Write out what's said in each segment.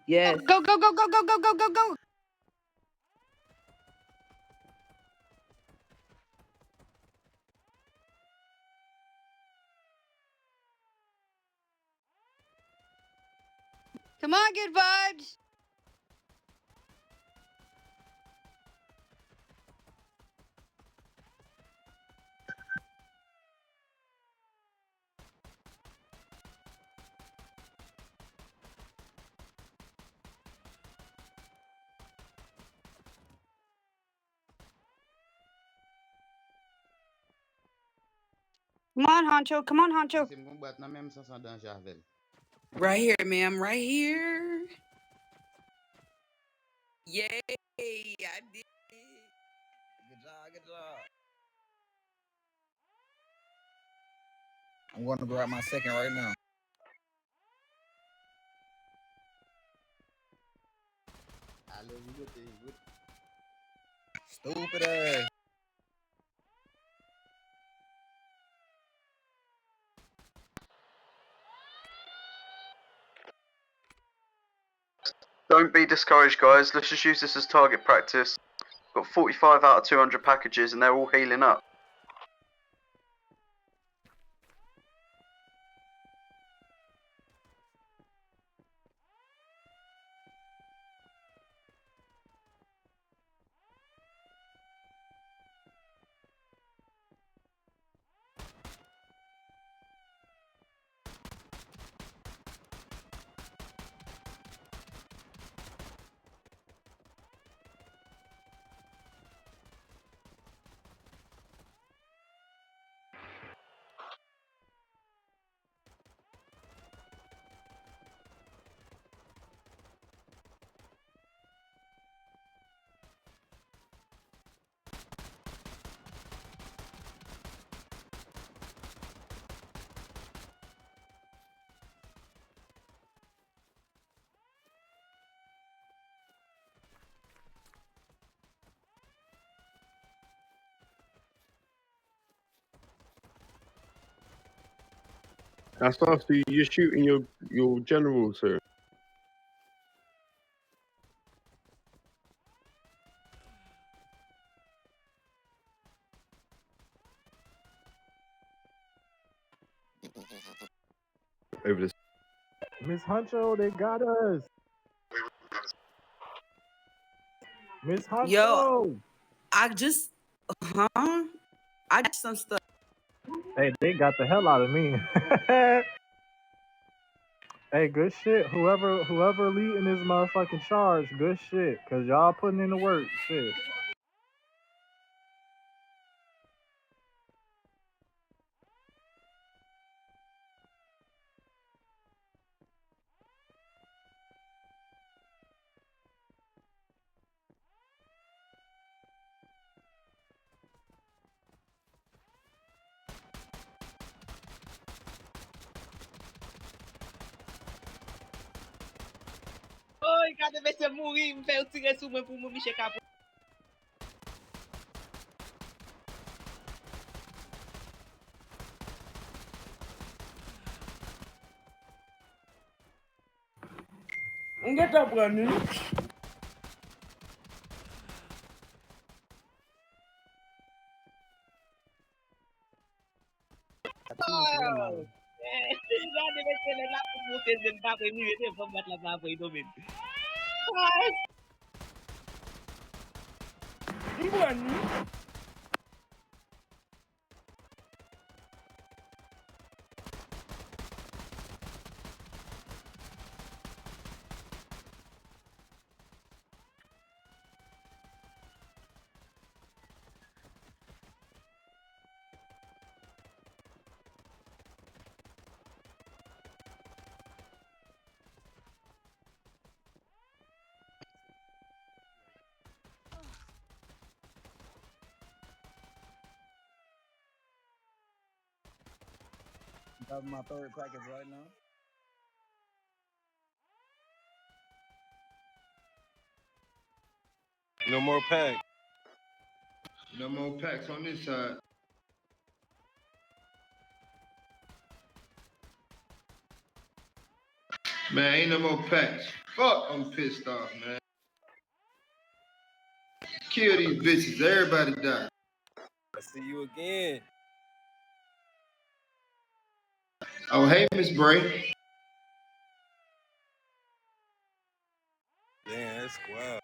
Yes. Go, go, go, go, go, go, go, go, go. Come on, good vibes. Come on, Honcho. Come on, Honcho. Right here, ma'am. Right here. Yay. I did. Good job, good job. I'm going to grab my second right now. Stupid ass. Don't be discouraged, guys. Let's just use this as target practice. Got 45 out of 200 packages and they're all healing up. That's after you're shooting your general, sir. Over this. Miss Huncho, they got us. Miss Yo, Huncho. I just, huh? I got some stuff. Hey, they got the hell out of me. Hey, good shit. Whoever leading this motherfucking charge, good shit. Cause y'all putting in the work, shit. Oi, cadê ver se eu morri? Eu tirei sua mãe pra me checar. Enggak tahu berani. Cadê ver se ele lá pro vocês dentro da frente? Me vamos bater lá pra frente, tô vendo. Berani. Got my third package right now. No more pack. No more packs on this side. Man, ain't no more packs. Fuck, I'm pissed off, man. Kill these bitches. Everybody die. I see you again. Oh, hey, Miss Bray. Damn, that's wild.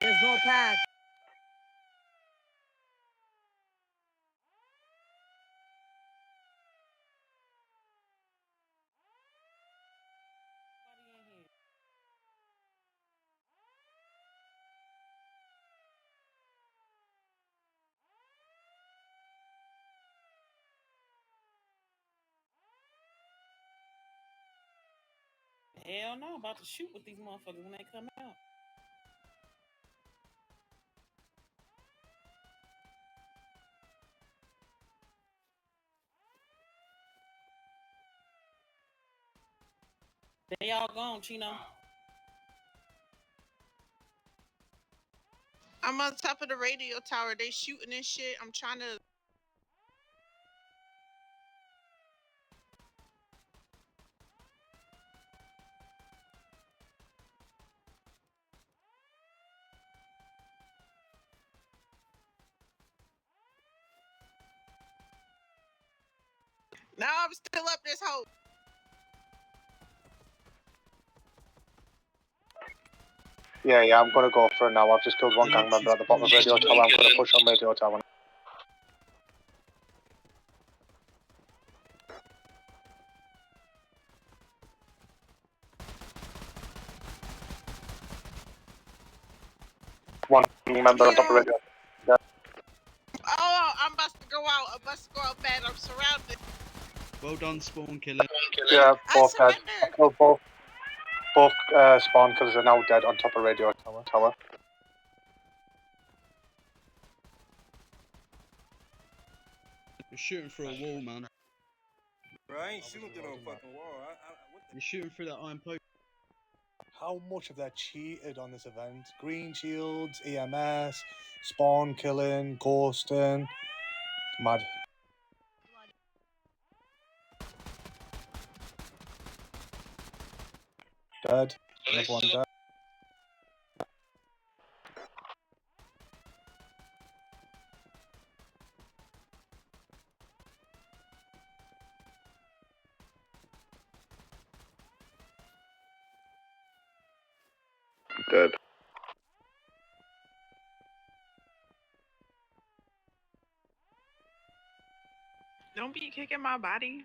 There's no pack. Hell no, about to shoot with these motherfuckers when they come out. They all gone, Chino. I'm on top of the radio tower. They shooting and shit. I'm trying to. Now I'm still up this hole. Yeah, I'm gonna go for it now. I've just killed one gang member at the bottom of radio tower. I'm gonna push on radio tower. One member on top of radio. Oh, I'm about to go out. I'm about to go out bad. I'm surrounded. Well done, Spawn Killer. Yeah, both I dead. I killed both spawn killers are now dead on top of radio tower. You're shooting through a wall, man. Bro, I ain't shooting through no fucking wall. You're shooting through that iron post. How much of that cheated on this event? Green shields, EMS, spawn killing, ghosting. Mad. Dead. Another one dead. Dead. Don't be kicking my body.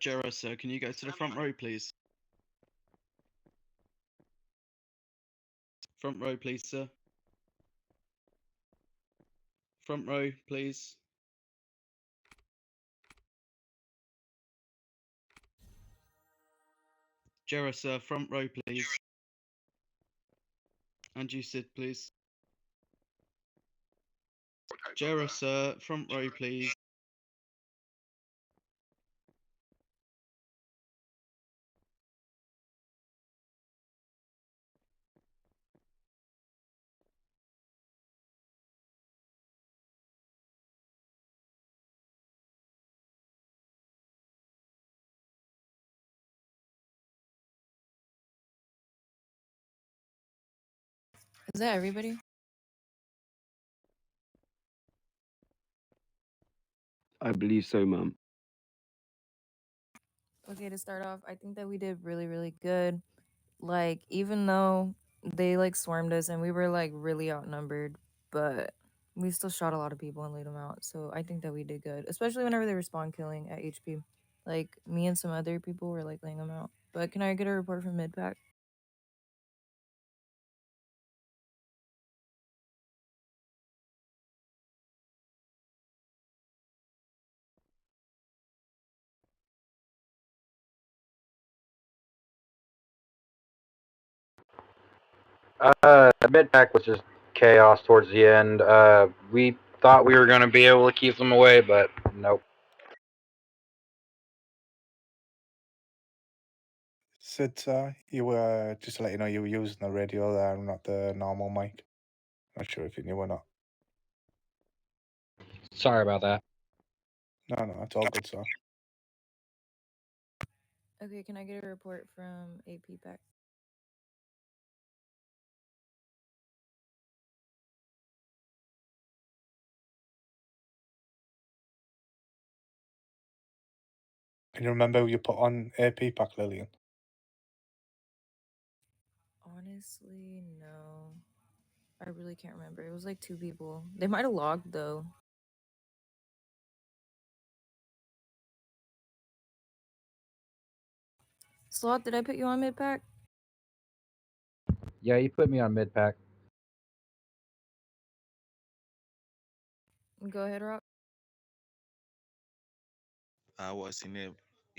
Jera, sir, can you go to the front row, please? Front row, please, sir. Front row, please. Jera, sir, front row, please. And you, Sid, please. Jera, sir, front row, please. Is that everybody? I believe so, ma'am. Okay, to start off, I think that we did really, really good. Like, even though they like swarmed us and we were like really outnumbered, but we still shot a lot of people and laid them out. So I think that we did good, especially whenever they were spawn killing at HP. Like, me and some other people were like laying them out. But can I get a report from mid pack? Mid pack was just chaos towards the end. We thought we were going to be able to keep them away, but nope. Sid, you were just to let you know you were using the radio there, not the normal mic. Not sure if you knew or not. Sorry about that. No, it's all good, sir. Okay, can I get a report from AP pack? Can you remember who you put on AP pack, Lillian? Honestly, no. I really can't remember. It was like 2 people. They might have logged though. Sloth, did I put you on mid pack? Yeah, you put me on mid pack. Go ahead, Rock. I was in a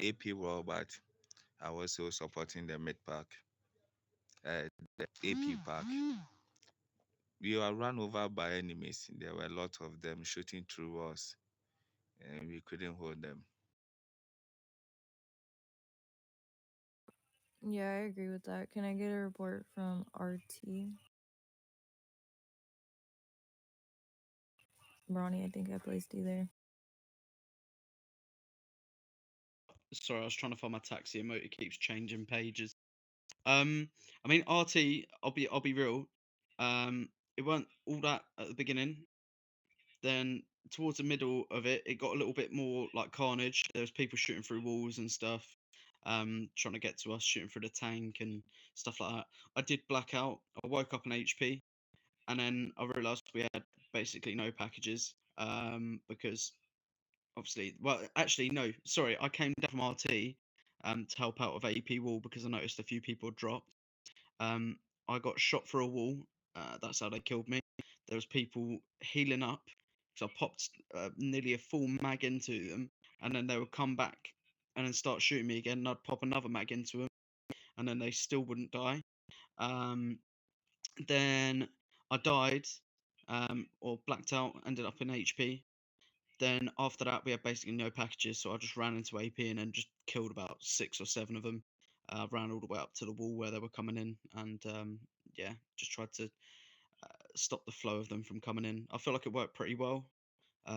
AP role, but I was still supporting the mid pack, the AP pack. We were run over by enemies. There were a lot of them shooting through us, and we couldn't hold them. Yeah, I agree with that. Can I get a report from RT? Ronnie, I think I placed you there. Sorry, I was trying to find my taxi emote. It keeps changing pages. I mean, RT. I'll be real. It weren't all that at the beginning. Then towards the middle of it, it got a little bit more like carnage. There was people shooting through walls and stuff, trying to get to us, shooting through the tank and stuff like that. I did black out. I woke up in HP, and then I realised we had basically no packages, because obviously, well, actually, no, sorry, I came down from RT, to help out with AP wall because I noticed a few people dropped. I got shot through a wall. That's how they killed me. There was people healing up, so I popped nearly a full mag into them, and then they would come back and then start shooting me again. And I'd pop another mag into them, and then they still wouldn't die. Then I died, or blacked out, ended up in HP. Then after that, we had basically no packages, so I just ran into AP and then just killed about 6 or 7 of them. Ran all the way up to the wall where they were coming in, and yeah, just tried to stop the flow of them from coming in. I feel like it worked pretty well.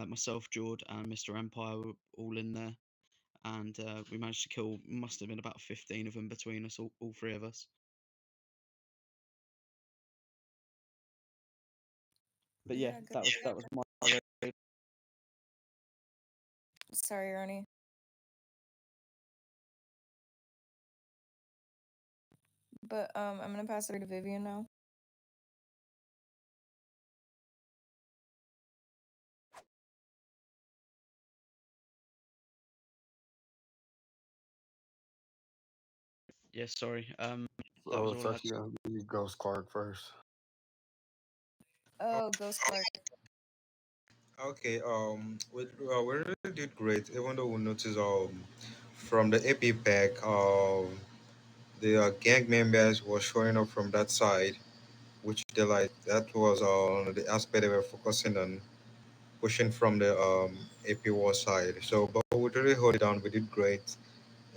Myself, Jord, and Mr. Empire were all in there, and we managed to kill, must have been about 15 of them between us, all 3 of us. But yeah, that was my raid. Sorry, Ronnie. But I'm gonna pass it to Vivian now. Yeah, sorry. That Oh, was it's all I had. actually going to be Ghost Clark first. Oh, Ghost Clark. Okay, we really did great, even though we noticed from the AP pack, the gang members were showing up from that side, which they like that was the aspect they were focusing on, pushing from the AP war side. So, but we really hold it down. We did great,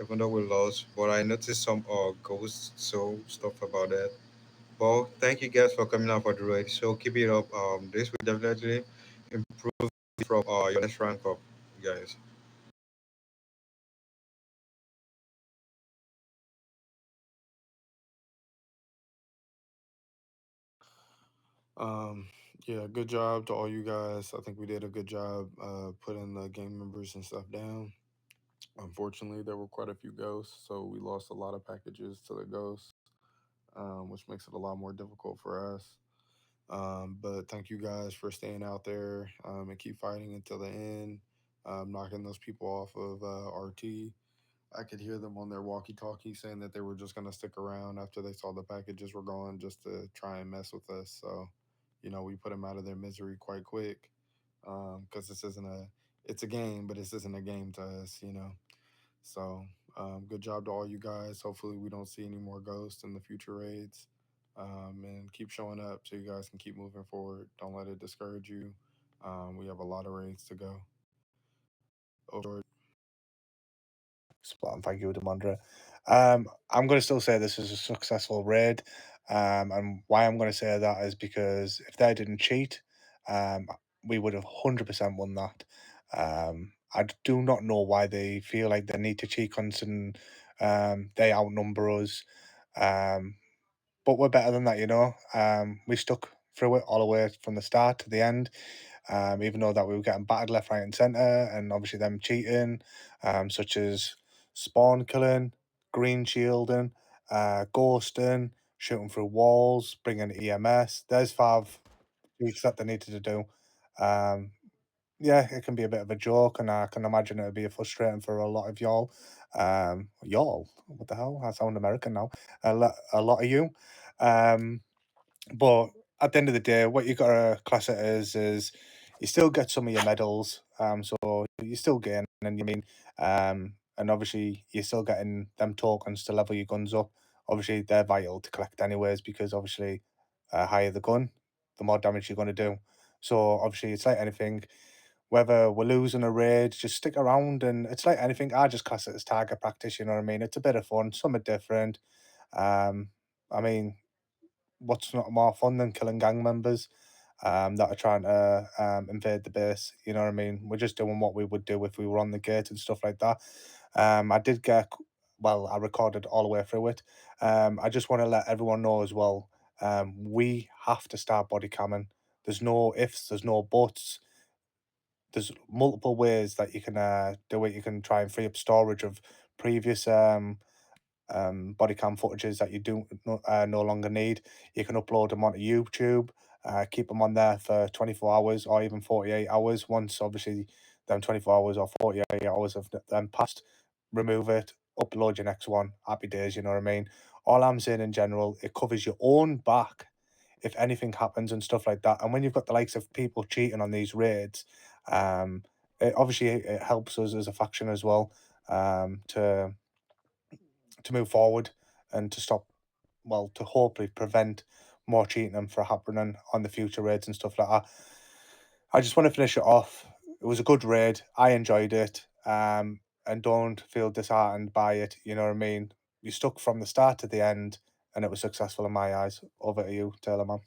even though we lost. But I noticed some ghosts, so stuff about that. Well, thank you guys for coming out for the raid. So keep it up. This will definitely improve from your next rank up, guys. Um, yeah, good job to all you guys. I think we did a good job putting the gang members and stuff down. Unfortunately, there were quite a few ghosts, so we lost a lot of packages to the ghosts, which makes it a lot more difficult for us. But thank you guys for staying out there and keep fighting until the end, knocking those people off of RT. I could hear them on their walkie-talkie saying that they were just going to stick around after they saw the packages were gone just to try and mess with us. So, we put them out of their misery quite quick because this isn't it's a game, but this isn't a game to us. So, good job to all you guys. Hopefully, we don't see any more ghosts in the future raids. And keep showing up so you guys can keep moving forward. Don't let it discourage you. We have a lot of raids to go. Over. Spot on, thank you, Demondra. I'm going to still say this is a successful raid. And why I'm going to say that is because if they didn't cheat, um, we would have 100% won that. I do not know why they feel like they need to cheat considering they outnumber us. But we're better than that. We stuck through it all the way from the start to the end. Even though that we were getting battered left, right, and centre, and obviously them cheating, such as spawn killing, green shielding, ghosting, shooting through walls, bringing EMS. There's 5 things that they needed to do. Yeah, it can be a bit of a joke, and I can imagine it would be frustrating for a lot of y'all. Y'all, what the hell? I sound American now. A lot of you. But at the end of the day, what you gotta class it as is you still get some of your medals. So you still gain, and and obviously you're still getting them tokens to level your guns up. Obviously, they're vital to collect anyways because obviously, higher the gun, the more damage you're gonna do. So obviously, it's like anything. Whether we're losing a raid, just stick around, and it's like anything. I just class it as target practice. You know what I mean? It's a bit of fun. Some are different. Um, I mean, what's not more fun than killing gang members that are trying to invade the base? You know what I mean? We're just doing what we would do if we were on the gate and stuff like that. I did get, well, I recorded all the way through it. I just want to let everyone know as well. We have to start body camming. There's no ifs, there's no buts. There's multiple ways that you can do it. You can try and free up storage of previous body cam footages that you no longer need. You can upload them onto YouTube, keep them on there for 24 hours or even 48 hours. Once obviously them 24 hours or 48 hours have then passed, remove it, upload your next one. Happy days, you know what I mean? All I'm saying in general, it covers your own back if anything happens and stuff like that. And when you've got the likes of people cheating on these raids, obviously it helps us as a faction as well to move forward and to stop, well, to hopefully prevent more cheating from happening on the future raids and stuff like that. I just want to finish it off. It was a good raid. I enjoyed it. And don't feel disheartened by it. You know what I mean? You stuck from the start to the end, and it was successful in my eyes. Over to you, Taylor, man.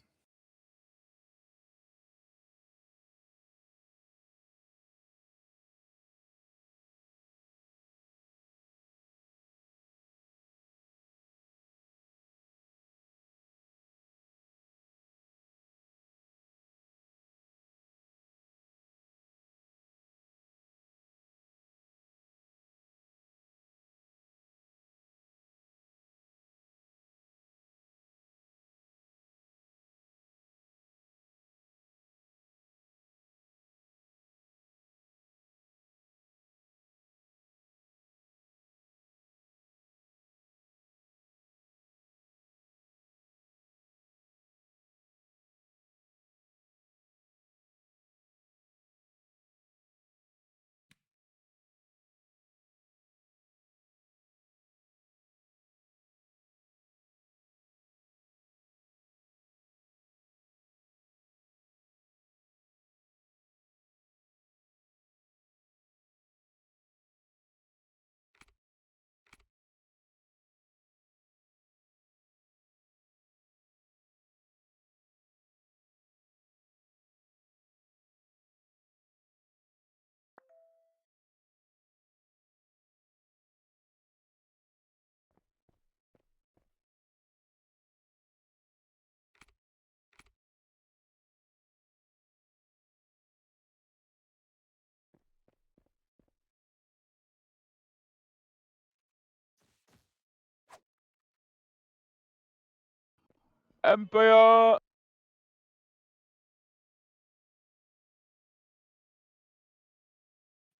Empire!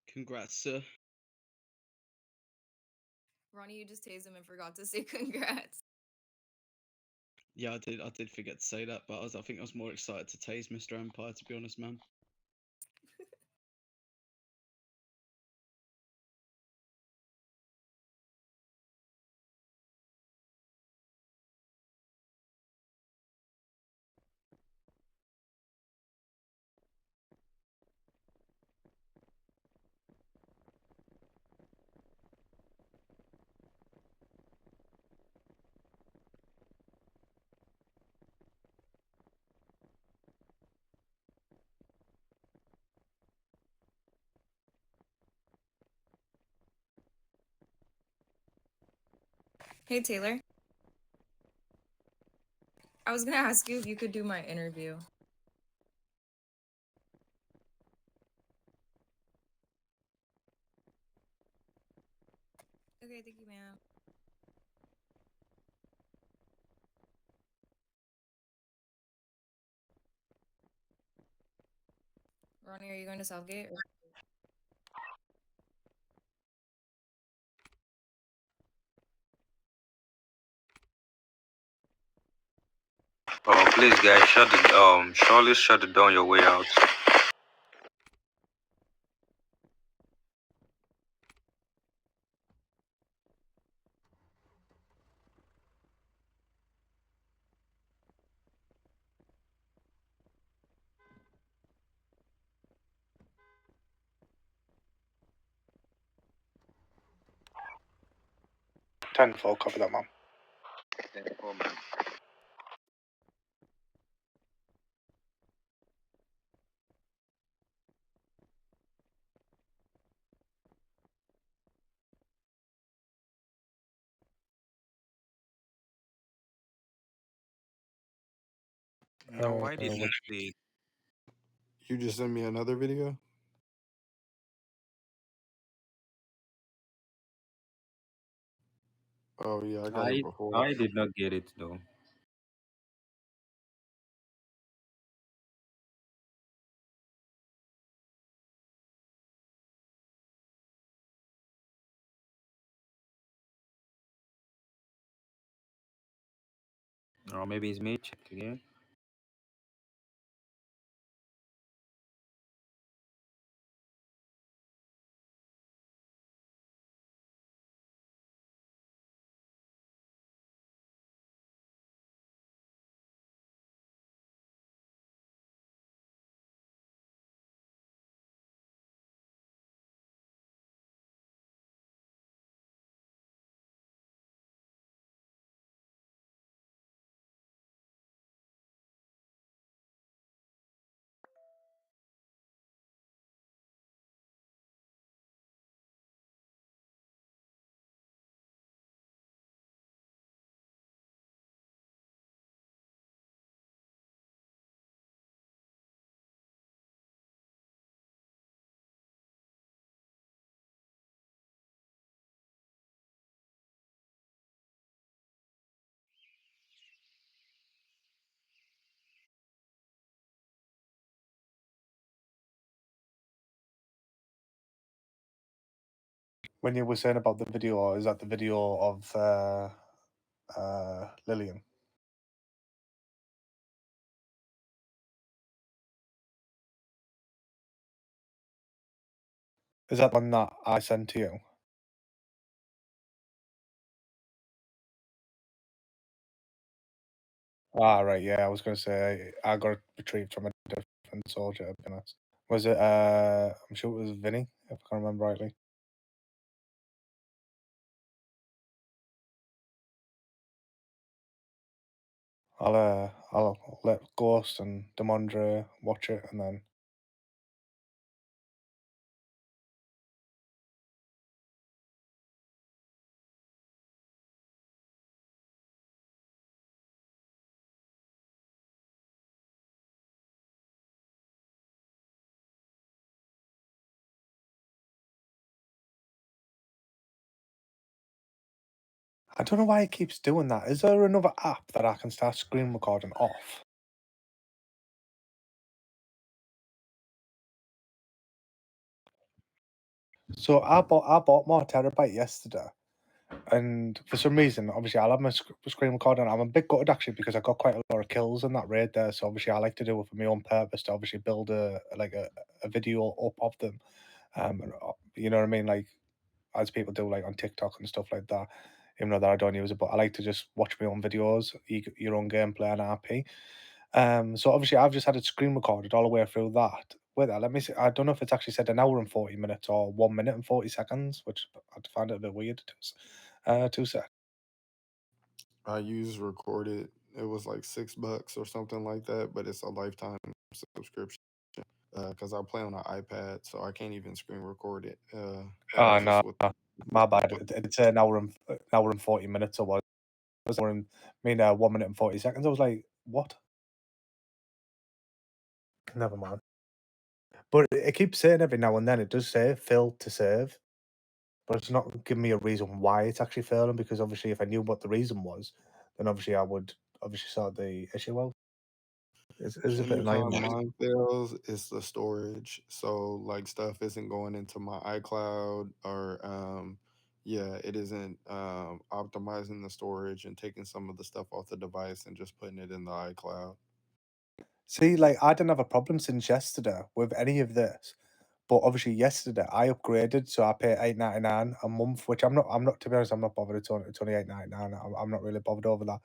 Congrats, sir. Ronnie, you just tased him and forgot to say congrats. Yeah, I did forget to say that, but I think I was more excited to tase Mr. Empire, to be honest, man. Hey, Taylor. I was gonna ask you if you could do my interview. Okay, thank you, ma'am. Ronnie, are you going to Southgate? Or... Oh, please, guys, surely shut it down your way out. Tenfold, copy that, man. Now, why did what- the You just sent me another video? Oh yeah, I got it before. I did not get it though. Or maybe it's me. Check again. When you were saying about the video, is that the video of Lillian? Is that one that I sent to you? Ah, right, yeah, I was going to say I got it retrieved from a different soldier, to be honest. Was it, I'm sure it was Vinny, if I can remember rightly. I'll let Ghost and Demondre watch it, and then I don't know why it keeps doing that. Is there another app that I can start screen recording off? So I bought more terabyte yesterday, and for some reason, obviously, I'll have my screen recording. I'm a bit gutted actually because I got quite a lot of kills in that raid there. So obviously, I like to do it for my own purpose to obviously build a video up of them. And, you know what I mean, like as people do like on TikTok and stuff like that. Even though that I don't use it, but I like to just watch my own videos, your own gameplay and RP. So obviously I've just had it screen recorded all the way through that. Wait, let me see. I don't know if it's actually said an hour and 40 minutes or 1 minute and 40 seconds, which I find it a bit weird. 2 seconds. I use Recorded. It was like $6 or something like that, but it's a lifetime subscription. Because I play on an iPad, so I can't even screen record it. Oh Just no, with my bad. It's an hour and 40 minutes or what? It was 1 minute and 40 seconds. I was like, what? Never mind. But it keeps saying every now and then, it does say fail to save, but it's not giving me a reason why it's actually failing, because obviously if I knew what the reason was, then obviously I would obviously sort the issue out. It's a bit annoying. anytime mine fails, it's the storage. So like stuff isn't going into my iCloud or yeah, it isn't optimizing the storage and taking some of the stuff off the device and just putting it in the iCloud. See, like I didn't have a problem since yesterday with any of this, but obviously yesterday I upgraded, so I pay $8.99 a month, which I'm not to be honest, I'm not bothered. It's only $8.99. I'm not really bothered over that.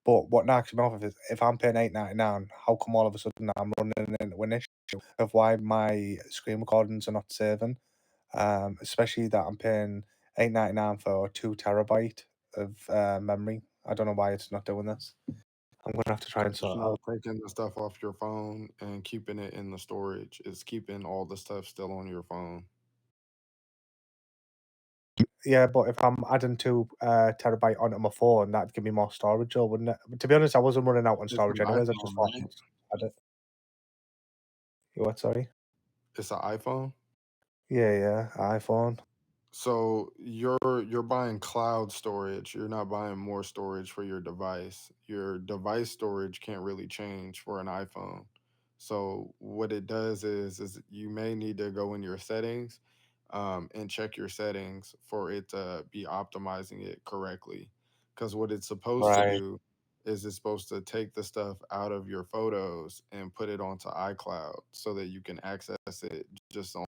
But what knocks me off is if I'm paying $8.99, how come all of a sudden I'm running into an issue of why my screen recordings are not saving? Especially that I'm paying $8.99 for 2 TB of memory. I don't know why it's not doing this. I'm gonna have to try and It's sort it not out. taking the stuff off your phone and keeping it in the storage. It's keeping all the stuff still on your phone. Yeah, but if I'm adding 2 TB onto my phone, that'd give me more storage, though, wouldn't it? But to be honest, I wasn't running out on It's storage an anyways. I just iPhone, thought right? I'd add it. What? Sorry. It's an iPhone. Yeah, iPhone. So you're buying cloud storage. You're not buying more storage for your device. Your device storage can't really change for an iPhone. So what it does is you may need to go in your settings and check your settings for it to be optimizing it correctly. Because what it's supposed to Right. do is it's supposed to take the stuff out of your photos and put it onto iCloud so that you can access it just on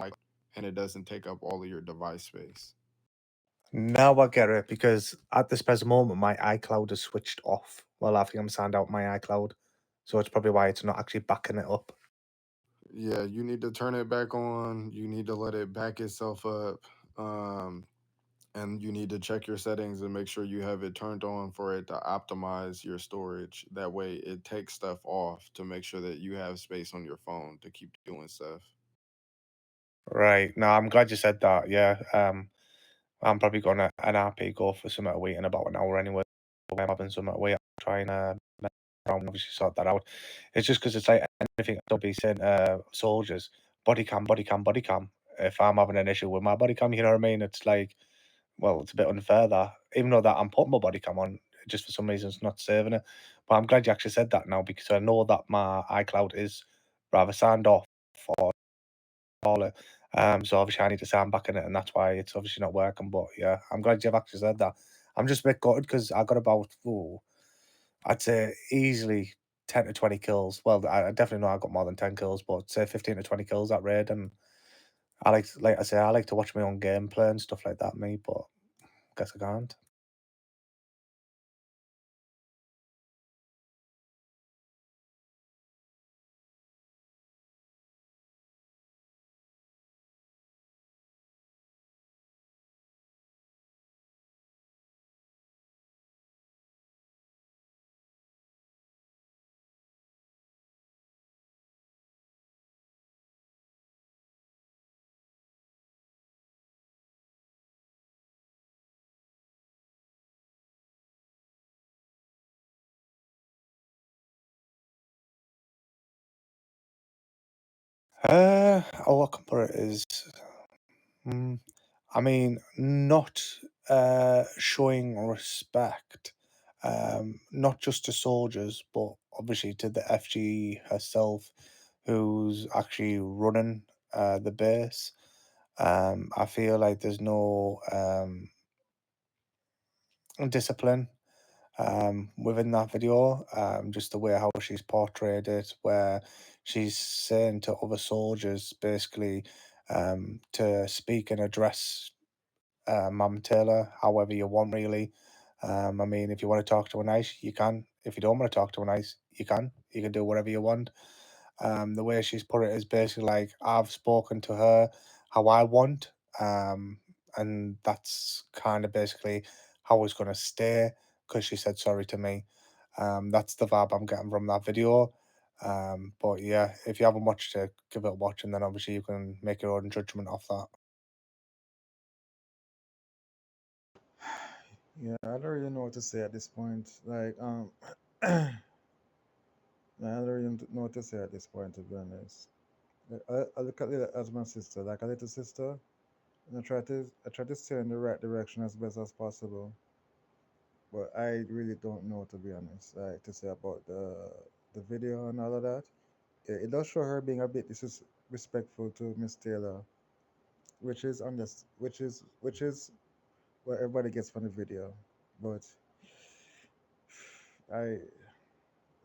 iCloud and it doesn't take up all of your device space. Now I get it, because at this present moment my iCloud is switched off. Well, I think I'm signed out my iCloud, so it's probably why it's not actually backing it up. Yeah, you need to turn it back on. You need to let it back itself up. And you need to check your settings and make sure you have it turned on for it to optimize your storage. That way it takes stuff off to make sure that you have space on your phone to keep doing stuff. Right. No, I'm glad you said that. Yeah. I'm probably gonna an RP go for something to wait in about an hour anyway. I'm having something to wait. I'll try and mess around and obviously sort that out. It's just because it's like anything I don't be saying soldiers, body cam, body cam, body cam. If I'm having an issue with my body cam, you know what I mean? It's like, well, it's a bit unfair that even though that I'm putting my body cam on, just for some reason it's not saving it. But I'm glad you actually said that now, because I know that my iCloud is rather signed off or all it. So obviously I need to sign back in it, and that's why it's obviously not working. But yeah, I'm glad you've actually said that. I'm just a bit gutted because I got about, I'd say easily 10 to 20 kills. Well, I definitely know I got more than 10 kills, but say 15 to 20 kills that raid. And like I say, I like to watch my own gameplay and stuff like that, me, but guess I can't. All I can put it is, I mean, not showing respect, not just to soldiers, but obviously to the FG herself, who's actually running the base. I feel like there's no discipline within that video. Just the way how she's portrayed it, where she's saying to other soldiers basically to speak and address Mum Taylor however you want, really. I mean, if you want to talk to her nice, you can. If you don't want to talk to her nice, you can. You can do whatever you want. The way she's put it is basically like, I've spoken to her how I want, and that's kind of basically how it's going to stay because she said sorry to me. That's the vibe I'm getting from that video. But yeah, if you haven't watched it, give it a watch, and then obviously you can make your own judgment off that. Yeah, I don't really know what to say at this point. Like, I don't really know what to say at this point, to be honest. Like, I look at it as my sister, like a little sister, and I try to steer in the right direction as best as possible. But I really don't know, to be honest, like to say about the video and all of that. It does show her being a bit disrespectful to Miss Taylor, which is what everybody gets from the video. But I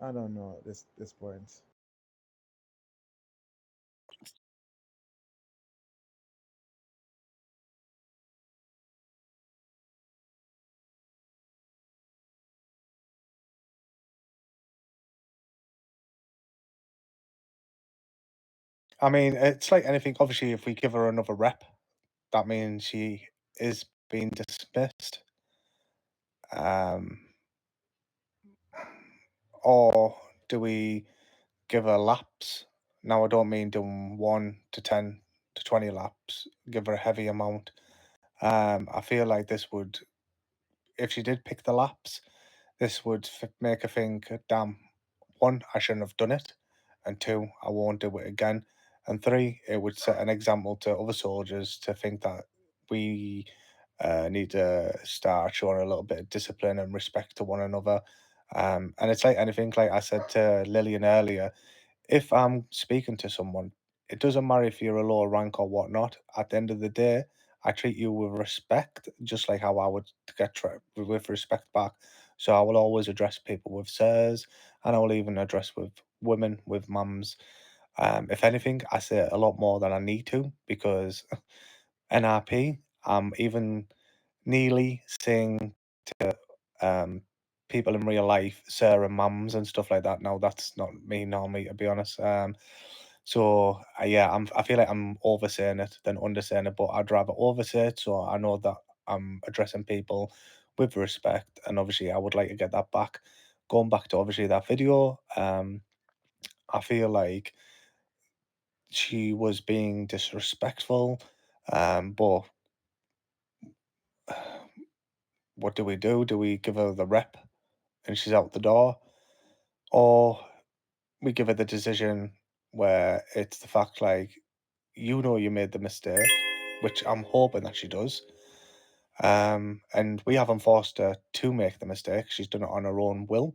I don't know at this point. I mean, it's like anything. Obviously, if we give her another rep, that means she is being dismissed. Or do we give her laps? Now, I don't mean doing 1 to 10 to 20 laps. Give her a heavy amount. I feel like this would, if she did pick the laps, this would make her think, damn, 1, I shouldn't have done it, and 2, I won't do it again, and 3, it would set an example to other soldiers to think that we need to start showing a little bit of discipline and respect to one another. And it's like anything, like I said to Lillian earlier, if I'm speaking to someone, it doesn't matter if you're a lower rank or whatnot. At the end of the day, I treat you with respect, just like how I would get with respect back. So I will always address people with sirs, and I will even address with women with mums. If anything, I say it a lot more than I need to because NRP, even nearly saying to people in real life, sir and mums and stuff like that. Now that's not me normally, to be honest. So yeah, I feel like I'm oversaying it than undersaying it, but I'd rather oversay it so I know that I'm addressing people with respect, and obviously I would like to get that back. Going back to obviously that video, I feel like she was being disrespectful, but what do we do? Do we give her the rep and she's out the door? Or we give her the decision where it's the fact like, you know, you made the mistake, which I'm hoping that she does. And we haven't forced her to make the mistake. She's done it on her own will.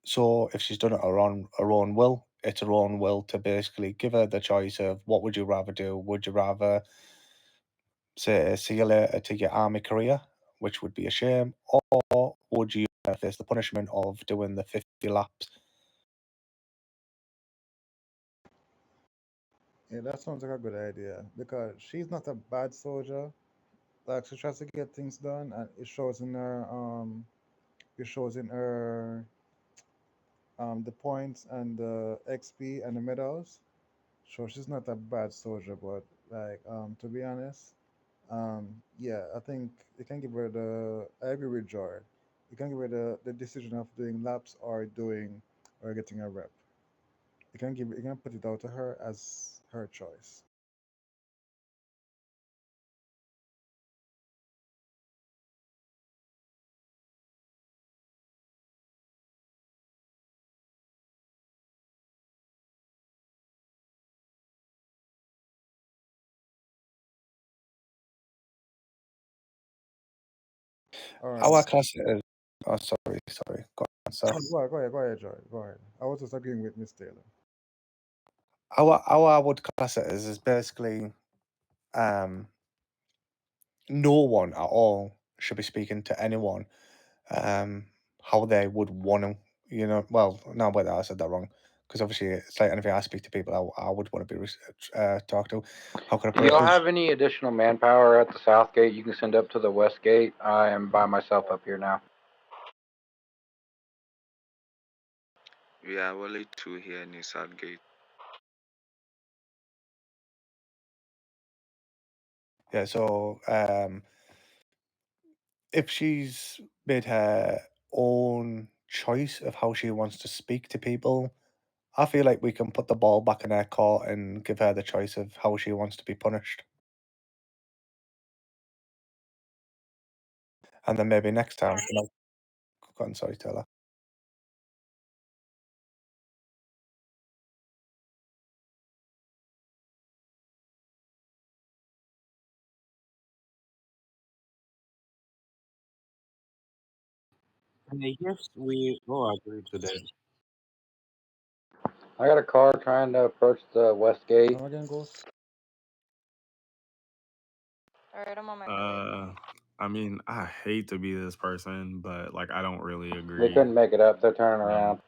So if she's done it on her own will, it's her own will to basically give her the choice of what would you rather do? Would you rather say see you later to your army career, which would be a shame, or would you face the punishment of doing the 50 laps? Yeah, that sounds like a good idea because she's not a bad soldier. Like she tries to get things done, and it shows in her the points and the XP and the medals. So she's not a bad soldier, but like to be honest, yeah, I think you can give her the. I agree with Joy. You can give her the decision of doing laps or getting a rep. You can put it out to her as her choice. All right. Our class is. Oh, sorry. Go on, sir. Go ahead, Joy. Go ahead. I was just agreeing with Miss Taylor. How I would class it is basically um no one at all should be speaking to anyone how they would want to, well, no, wait, I said that wrong. Because obviously, it's like anything I speak to people, I would want to be talked to. How can I Do put it? y'all Is have any additional manpower at the south gate you can send up to the west gate? I am by myself up here now. We are only two here in the South Gate. yeah. So if she's made her own choice of how she wants to speak to people, I feel like we can put the ball back in her court and give her the choice of how she wants to be punished. And then maybe next time, go on, sorry, Taylor. I guess we all agree to that. I got a car trying to approach the west gate. Come again, Ghost? Alright, I'm on my way. I mean, I hate to be this person, but like I don't really They agree. couldn't make it up. They're turning around.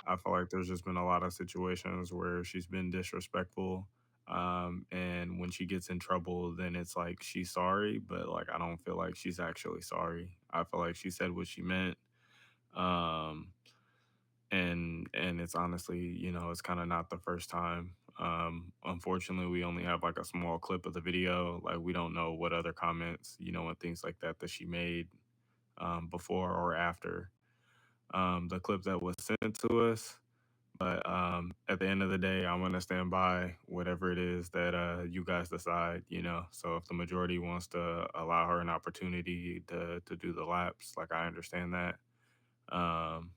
I feel like there's just been a lot of situations where she's been disrespectful. And when she gets in trouble, then it's like she's sorry, but like I don't feel like she's actually sorry. I feel like she said what she meant. Um, and it's honestly, it's kind of not the first time. Unfortunately, we only have like a small clip of the video. Like we don't know what other comments, and things like that she made before or after the clip that was sent to us. But at the end of the day, I'm gonna stand by whatever it is that you guys decide. So if the majority wants to allow her an opportunity to do the laps, like I understand that. Um,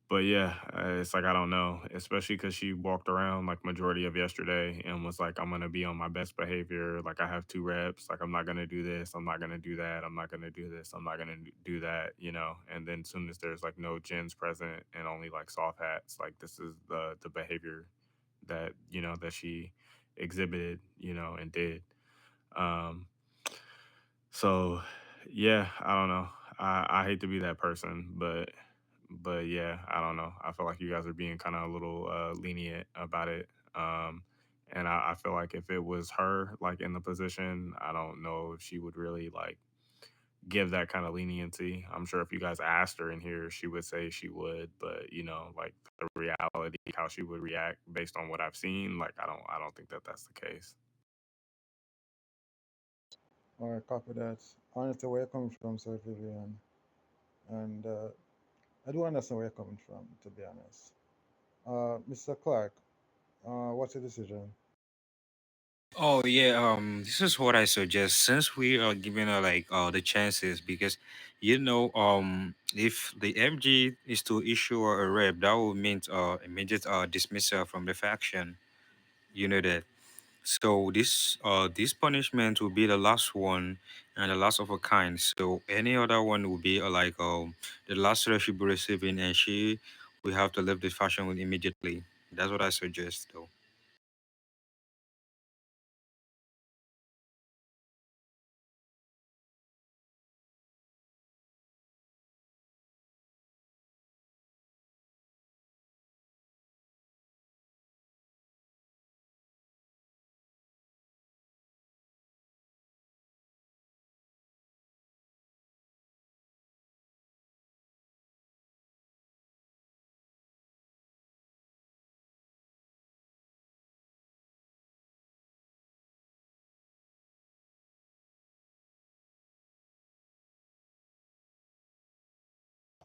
but yeah, it's like I don't know, especially because she walked around like majority of yesterday and was like, "I'm gonna be on my best behavior. Like I have 2 reps. Like I'm not gonna do this. I'm not gonna do that. I'm not gonna do this. I'm not gonna do that." And then soon as there's like no gens present and only like soft hats, like this is the behavior that that she exhibited, and did. Um, so yeah, I don't know. I hate to be that person, but yeah, I don't know. I feel like you guys are being kind of a little lenient about it. And I feel like if it was her like in the position, I don't know if she would really like give that kind of leniency. I'm sure if you guys asked her in here, she would say she would, but like the reality, how she would react based on what I've seen, like I don't think that that's the case. All right, copy that. I understand where you're coming from, Sir Vivian. And I do understand where you're coming from, to be honest. Mr. Clark, what's your decision? Oh yeah, this is what I suggest. Since we are giving her like the chances, because if the FG is to issue her a rep, that would mean immediate dismissal from the faction. You know that. So this punishment will be the last one and the last of a kind. So any other one will be the last that she'll be receiving, and she will have to leave the faction with immediately. That's what I suggest, though.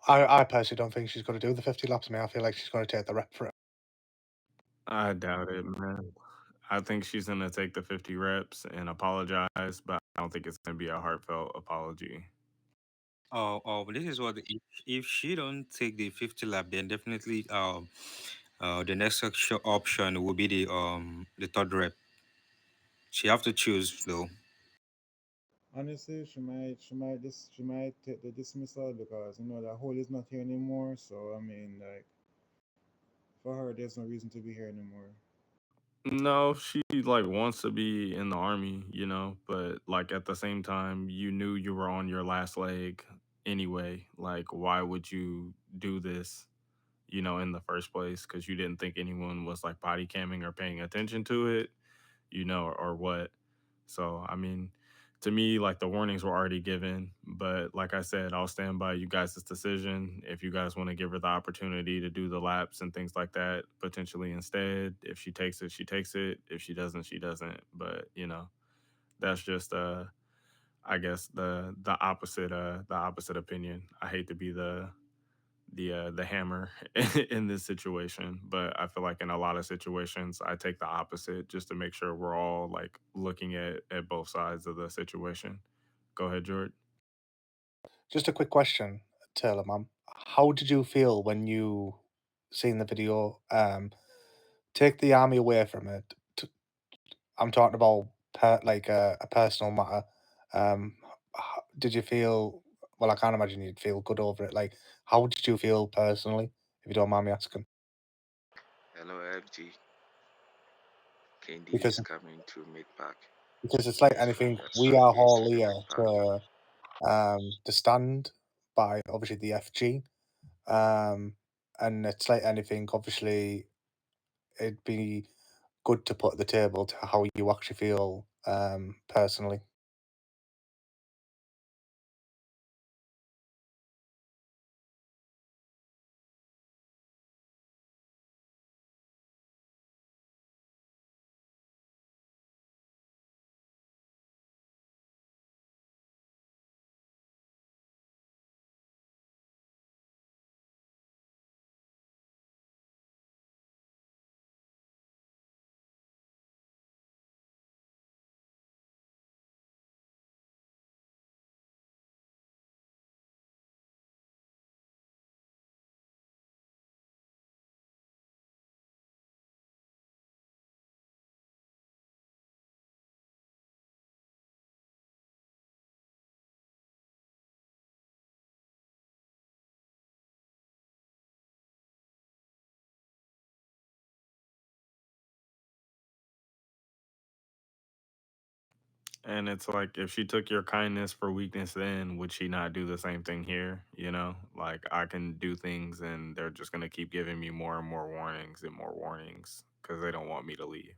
I personally don't think she's going to do the 50 laps. I feel like she's going to take the rep for it. I doubt it, man. I think she's gonna take the 50 reps and apologize, but I don't think it's gonna be a heartfelt apology. This is what if she don't take the 50 lap, then definitely the next option will be the third rep. She have to choose though. Honestly, she might take the dismissal because that hole is not here anymore. So I mean, like for her, there's no reason to be here anymore. No, she like wants to be in the army, but like at the same time, you knew you were on your last leg anyway. Like, why would you do this, in the first place? Because you didn't think anyone was like body camming or paying attention to it, or what. So, I mean, to me, like the warnings were already given. But like I said, I'll stand by you guys' decision. If you guys want to give her the opportunity to do the laps and things like that, potentially instead, if she takes it, she takes it. If she doesn't, she doesn't. But that's just I guess the opposite opinion. I hate to be the hammer in this situation, but I feel like in a lot of situations I take the opposite just to make sure we're all like looking at both sides of the situation. Go ahead, George. Just a quick question, Taylor, ma'am. How did you feel when you seen the video? Take the army away from it. I'm talking about like a personal matter. Did you feel? Well, I can't imagine you'd feel good over it. Like, how did you feel personally, if you don't mind me asking? Hello, FG. Kendi Because is coming to meet back. it's like He's from anything, the we are southeast all here element park. to stand by obviously the FG, and it's like anything. Obviously, it'd be good to put at the table to how you actually feel personally. And it's like if she took your kindness for weakness, then would she not do the same thing here? Like I can do things and they're just gonna keep giving me more and more warnings and more warnings because they don't want me to leave.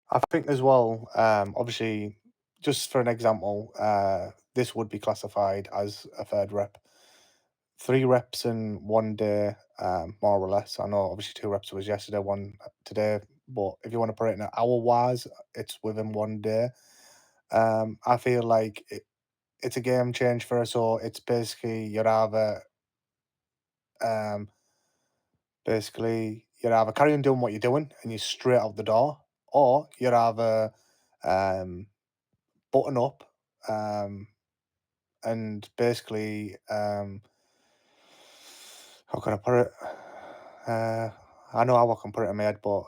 I think as well, obviously, just for an example, this would be classified as a third rep. 3 reps in one day, more or less. I know obviously 2 reps was yesterday, one today, but if you want to put it in an hour wise, it's within one day. I feel like it's a game change for us all. It's basically um, you'd either carry on doing what you're doing and you're straight out the door, or you'd either um, button up, and basically, how can I put it? I know how I can put it in my head, but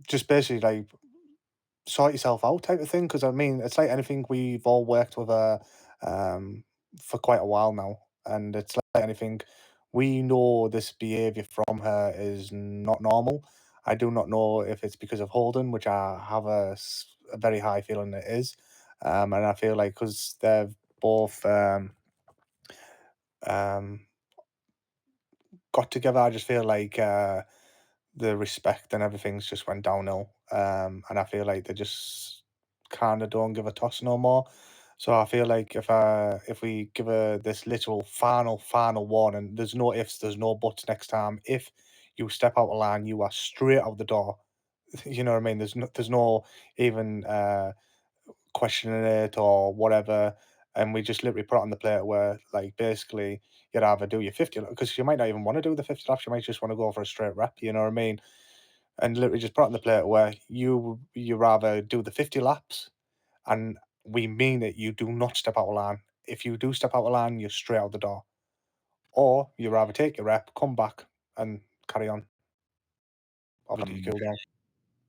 just basically like sort yourself out type of thing. Because I mean, it's like anything, we've all worked with her for quite a while now, and it's like anything, we know this behavior from her is not normal. I do not know if it's because of Holden, which I have a very high feeling it is. And I feel like because they've both um, got together, I just feel like the respect and everything's just went downhill. And I feel like they just kind of don't give a toss no more. So I feel like if we give her this literal final warning, there's no ifs, there's no buts next time. If you step out of line, you are straight out the door. You know what I mean? There's no even questioning it or whatever. And we just literally put it on the plate where, like, basically, you'd either do your 50 because you might not even want to do the 50 laps. You might just want to go for a straight rep. You know what I mean? And literally just put on the plate where you rather do the 50 laps, and we mean it. You do not step out of line. If you do step out of line, you're straight out the door. Or you rather take your rep, come back, and carry on. Obviously, cool down.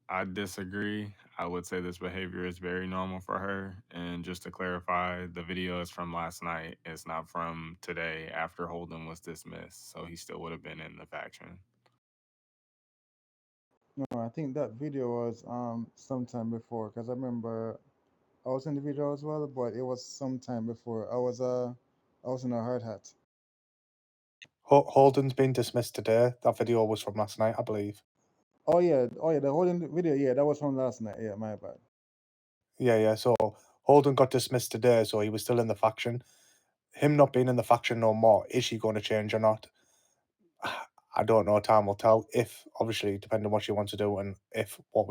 I disagree. I would say this behavior is very normal for her. And just to clarify, the video is from last night. It's not from today after Holden was dismissed. So he still would have been in the faction. No, I think that video was sometime before because I remember I was in the video as well, but it was sometime before. I was in a hard hat. Holden's been dismissed today. That video was from last night, I believe. Oh yeah, the whole video, yeah, that was from last night. Yeah, my bad. Yeah. So Holden got dismissed today, so he was still in the faction. Him not being in the faction no more, is she going to change or not? I don't know. Time will tell. If obviously, depending on what she wants to do and if what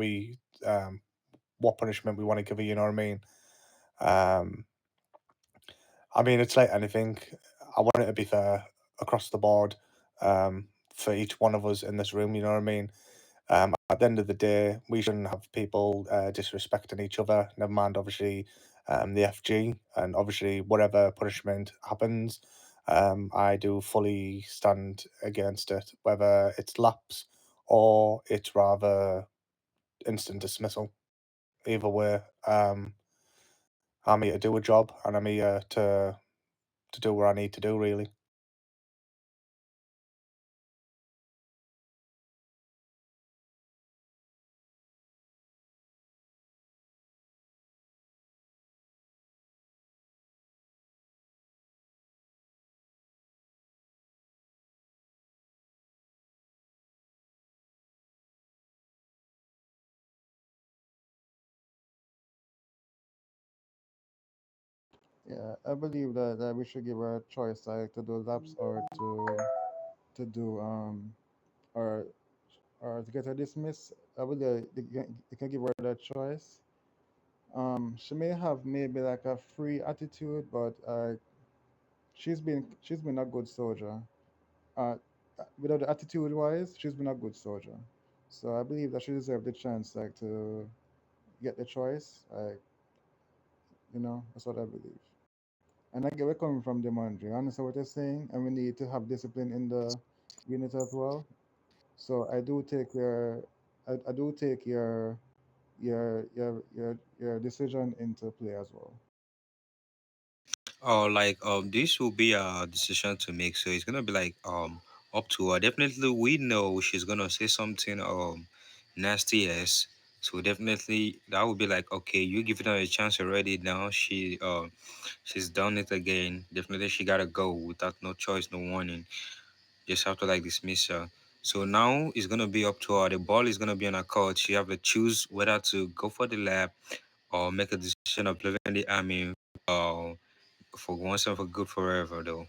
punishment we want to give her. You know what I mean? I mean, it's like anything. I want it to be fair across the board for each one of us in this room. You know what I mean? At the end of the day, we shouldn't have people disrespecting each other. Never mind, obviously, the FG, and obviously, whatever punishment happens, I do fully stand against it, whether it's lapse or it's rather instant dismissal. Either way, I'm here to do a job, and I'm here to do what I need to do, really. Yeah, I believe that we should give her a choice, like to do laps or to do or to get her dismissed. I believe you can give her that choice. She may have maybe like a free attitude, but she's been a good soldier. Uh, without the attitude wise, she's been a good soldier. So I believe that she deserves the chance, like to get the choice. Like that's what I believe. And I get where coming from, Demandre. I understand what you're saying, and we need to have discipline in the unit as well. So I do take your decision into play as well. Oh, like this will be a decision to make, so it's gonna be like up to her. Definitely, we know she's gonna say something nasty, yes. So definitely that would be like, okay, you giving her a chance already. Now she's done it again. Definitely she gotta go without no choice, no warning. Just have to like dismiss her. So now it's gonna be up to her. The ball is gonna be on her court. She have to choose whether to go for the lap or make a decision of leaving the army. Uh, for once and for good forever though.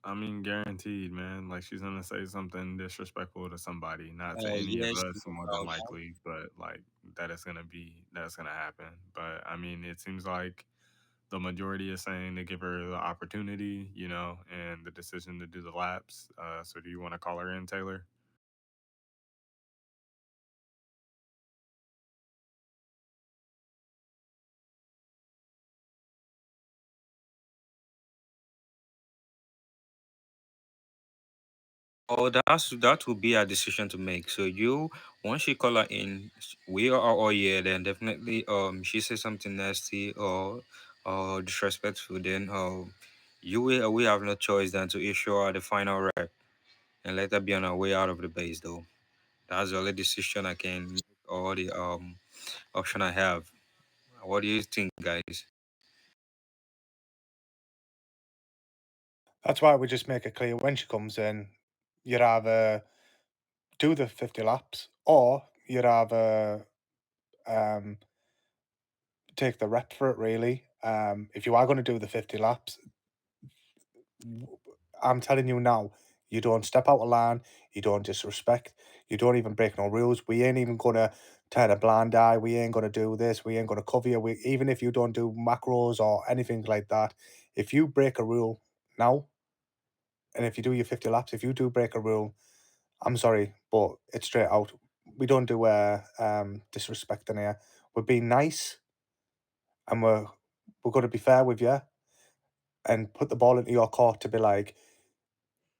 I mean, guaranteed, man. Like she's gonna say something disrespectful to somebody, not to any of Yes. us, more than likely, but like that's gonna happen. But I mean, it seems like the majority is saying to give her the opportunity, and the decision to do the laps. So do you want to call her in, Taylor? Oh, that will be a decision to make. So you once you call her in, we are all here. Then definitely, she says something nasty or disrespectful. Then we have no choice than to issue her the final rep and let her be on her way out of the base. Though that's the only decision I can make or the option I have. What do you think, guys? That's why we just make it clear when she comes in, you'd either do the 50 laps or you'd either take the rep for it, really. If you are going to do the 50 laps, I'm telling you now, you don't step out of line, you don't disrespect, you don't even break no rules. We ain't even going to turn a blind eye. We ain't going to do this. We ain't going to cover you. Even if you don't do macros or anything like that, if you break a rule, now. And if you do your 50 laps, if you do break a rule, I'm sorry, but it's straight out. We don't do disrespect in here. We're being nice, and we're going to be fair with you, and put the ball into your court to be like,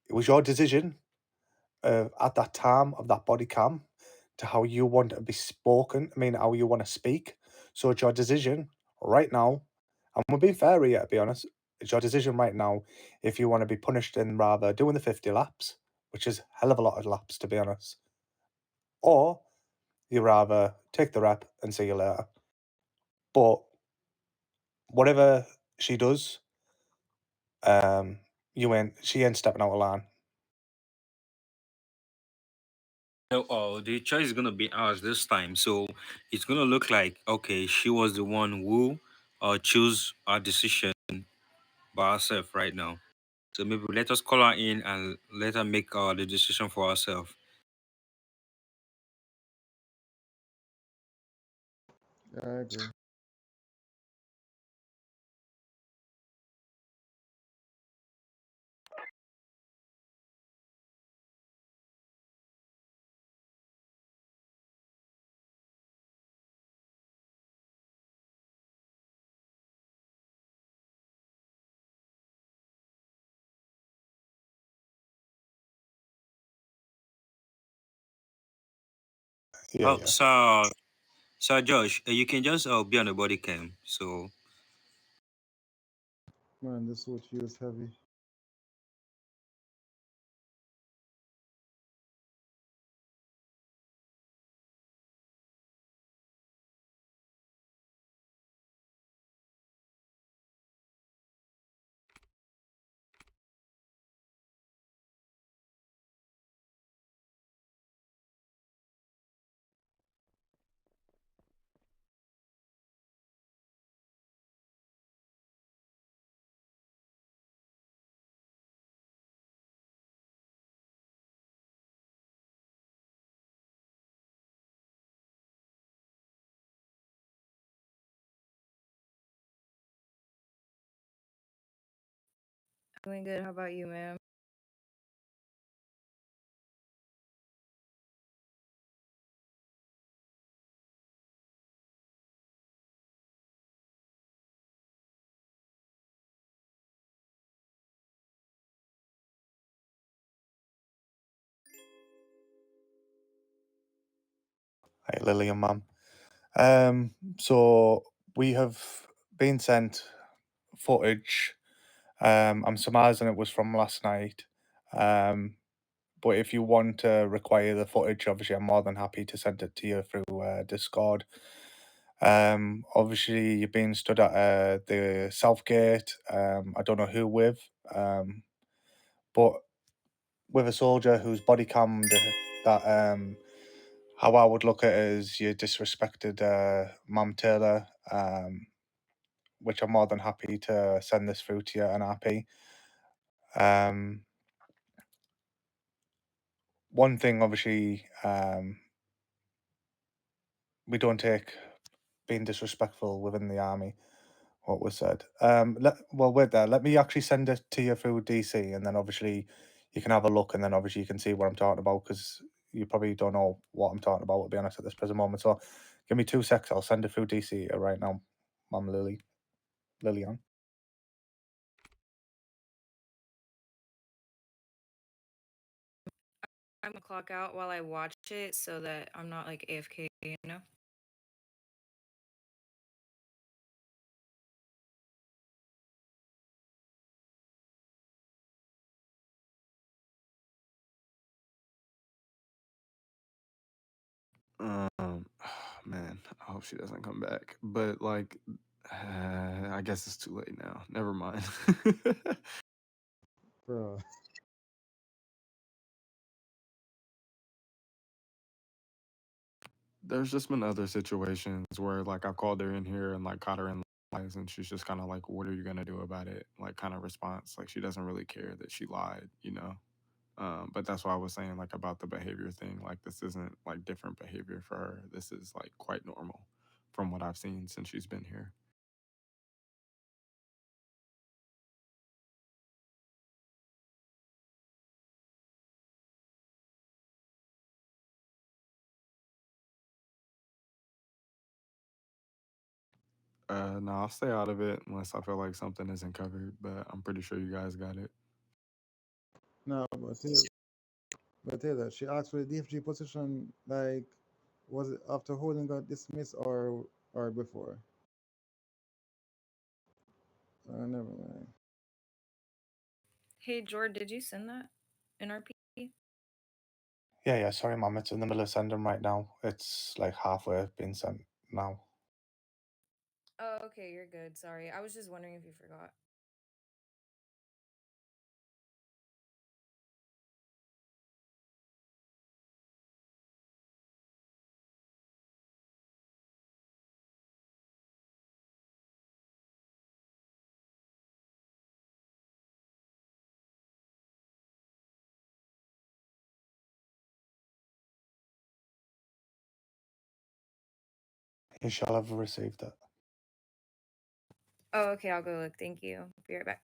it was your decision at that time of that body cam to how you want to be spoken. I mean, how you want to speak. So it's your decision right now, and we're being fair here, to be honest. It's your decision right now if you want to be punished in rather doing the 50 laps, which is a hell of a lot of laps, to be honest, or you rather take the rep and see you later. But whatever she does, she ain't stepping out of line. No, the choice is gonna be ours this time. So it's gonna look like okay, she was the one who choose our decision by herself right now. So maybe let us call her in and let her make the decision for herself. Yeah, I agree. Yeah, Oh, yeah. so Josh, you can just be on the body cam. So Man, this suit feels heavy. Doing good. How about you, ma'am? Hi, Lily and Mum. So we have been sent footage. I'm surmising it was from last night. But if you want to require the footage, obviously I'm more than happy to send it to you through Discord. Obviously you're being stood at the Southgate. I don't know who with, but with a soldier who's body cammed. That how I would look at it is you disrespected Mam Taylor. Which I'm more than happy to send this through to you, NRP. One thing, obviously, we don't take being disrespectful within the army. What was said. Wait there. Let me actually send it to you through DC, and then obviously you can have a look, and then obviously you can see what I'm talking about because you probably don't know what I'm talking about. To be honest, at this present moment, so give me 2 secs. I'll send it through DC right now, Mum Lillian. I'm gonna clock out while I watch it so that I'm not like AFK, you know? Man, I hope she doesn't come back. But like, I guess it's too late now. Never mind. Bro. There's just been other situations where like I've called her in here and like caught her in lies, and she's just kind of like, "What are you gonna do about it?" Like kind of response. Like she doesn't really care that she lied, you know. But that's why I was saying like about the behavior thing. Like this isn't like different behavior for her. This is like quite normal from what I've seen since she's been here. No, I'll stay out of it unless I feel like something isn't covered, but I'm pretty sure you guys got it. No, but Taylor, she asked for the DFG position. Like, was it after Holding got dismissed or before? Never mind. Hey, Jord, did you send that NRP? Yeah, sorry, Mom. It's in the middle of sending right now. It's like halfway been sent now. Oh, okay, you're good. Sorry. I was just wondering if you forgot. You shall have received it. Oh, okay, I'll go look. Thank you. Be right back.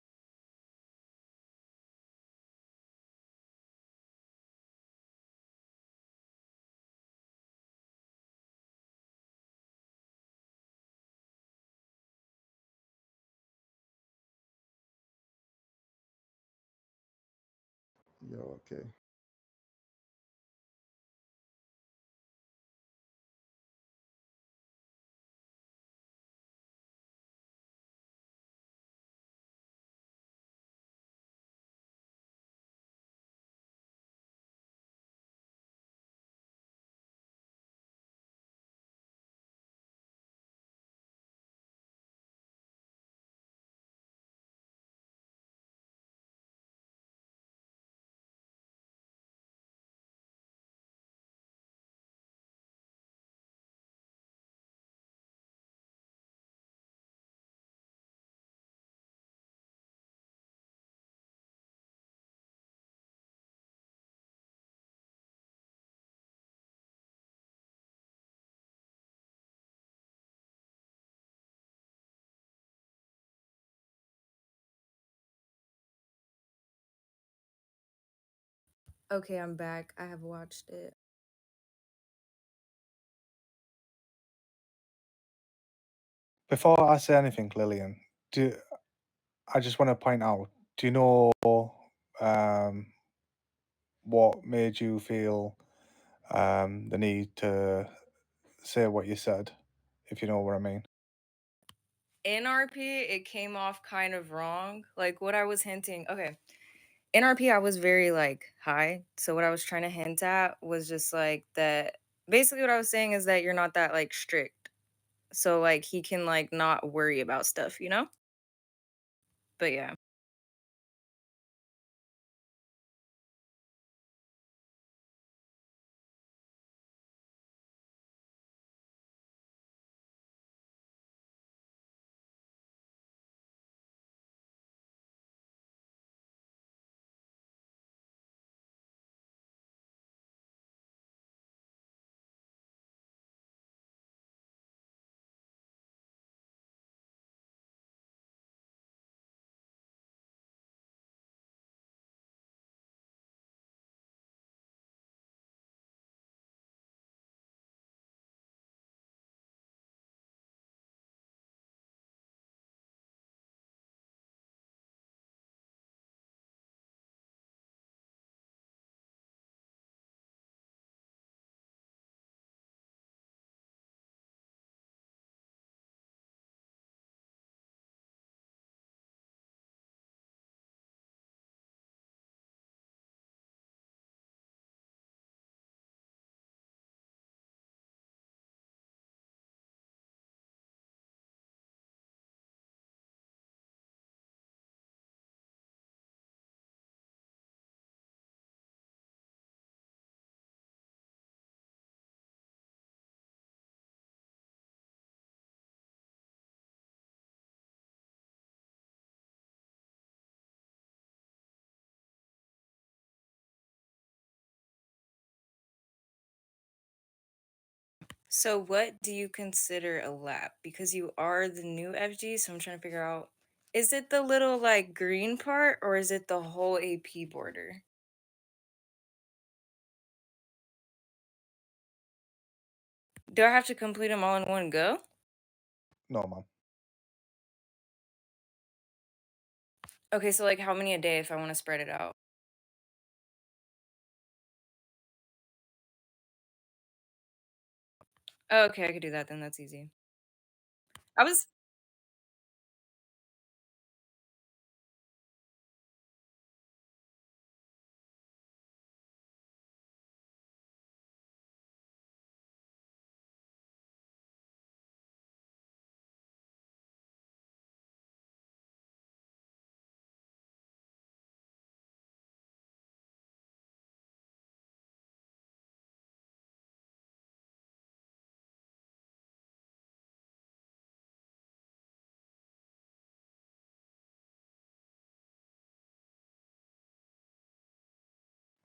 Yo, okay. Okay, I'm back. I have watched it. Before I say anything, Lillian, I just want to point out, do you know what made you feel the need to say what you said, if you know what I mean? NRP, it came off kind of wrong. Like what I was hinting. Okay. NRP, I was very like high. So what I was trying to hint at was just like that. Basically, what I was saying is that you're not that like strict. So like he can like not worry about stuff, you know? But yeah. So what do you consider a lap? Because you are the new FG, so I'm trying to figure out, is it the little like green part or is it the whole AP border? Do I have to complete them all in one go? No, Mom. Okay, so like how many a day if I want to spread it out? Oh, okay, I could do that then. That's easy. I was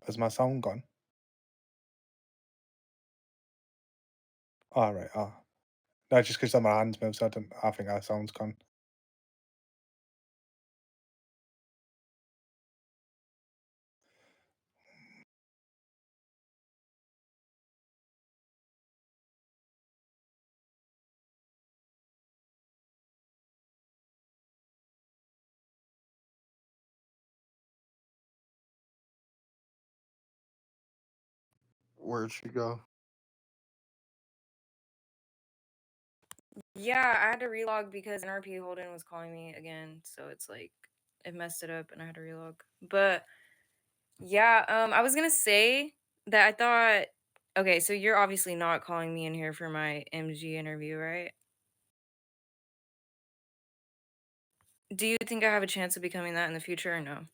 Has my sound gone? All right. Oh, no, just because my hands move, so I think our sound's gone. Where'd she go? Yeah, I had to relog because NRP Holden was calling me again, so it's like it messed it up and I had to relog. But yeah, I was gonna say that I thought okay, so you're obviously not calling me in here for my MG interview, right? Do you think I have a chance of becoming that in the future or no?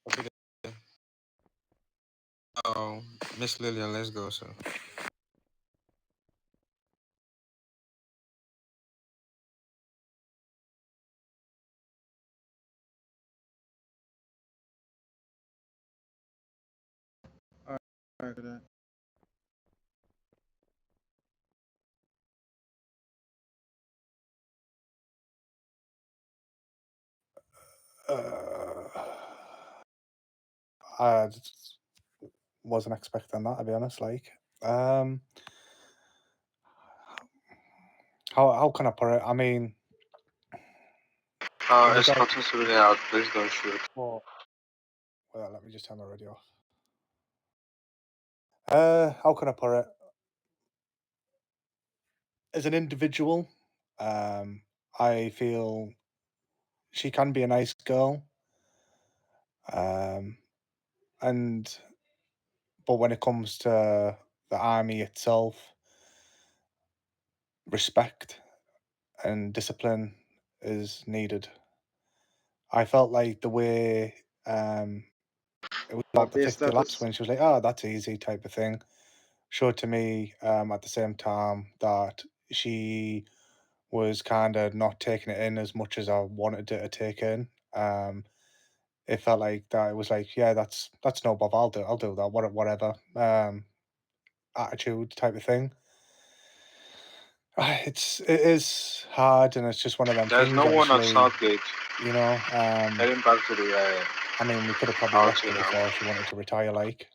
Okay. Miss Lillian, let's go, sir. All right, then. I just wasn't expecting that, to be honest. Like, how can I put it? I mean, in It's regard, cutting something out. Please don't shoot. well, let me just turn my radio off. How can I put it? As an individual, I feel she can be a nice girl. And but when it comes to the army itself, respect and discipline is needed. I felt like the way it was about the Base 50 laps status. when she was like, "Oh, that's easy," type of thing, showed to me at the same time that she was kind of not taking it in as much as I wanted it to take in. It felt like that. It was like, yeah, that's no bother. I'll do that. Whatever. Attitude type of thing. It is hard, and it's just one of them There's things. no one at Obviously, Southgate. you know. Heading back to the I mean, we could have probably left RT her now. before she wanted to retire. Like,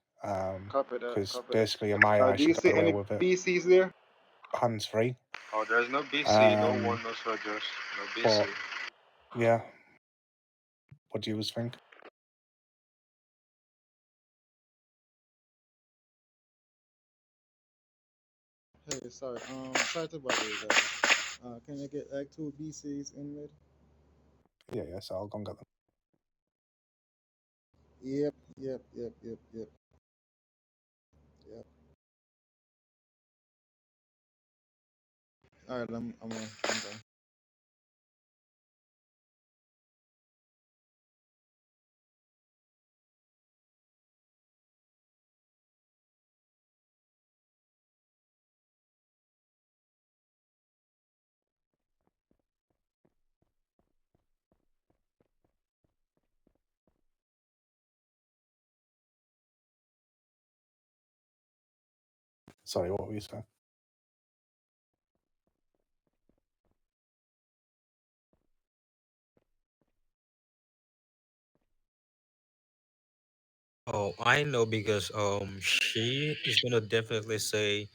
Copy that. Because Copy that. basically, in my Do eyes, she you got see away any with it BCs there? hands free. Oh, there's no BC, no Um, one, no soldiers, no BC. but yeah, what do you think? Hey, sorry to bother you guys. Can I get like 2 BCs in mid? Yeah, so I'll go and get them. Yep, yep, yep, yep, yep, yep. All right, I'm done. Sorry, what were you saying? Oh, I know because she is gonna definitely say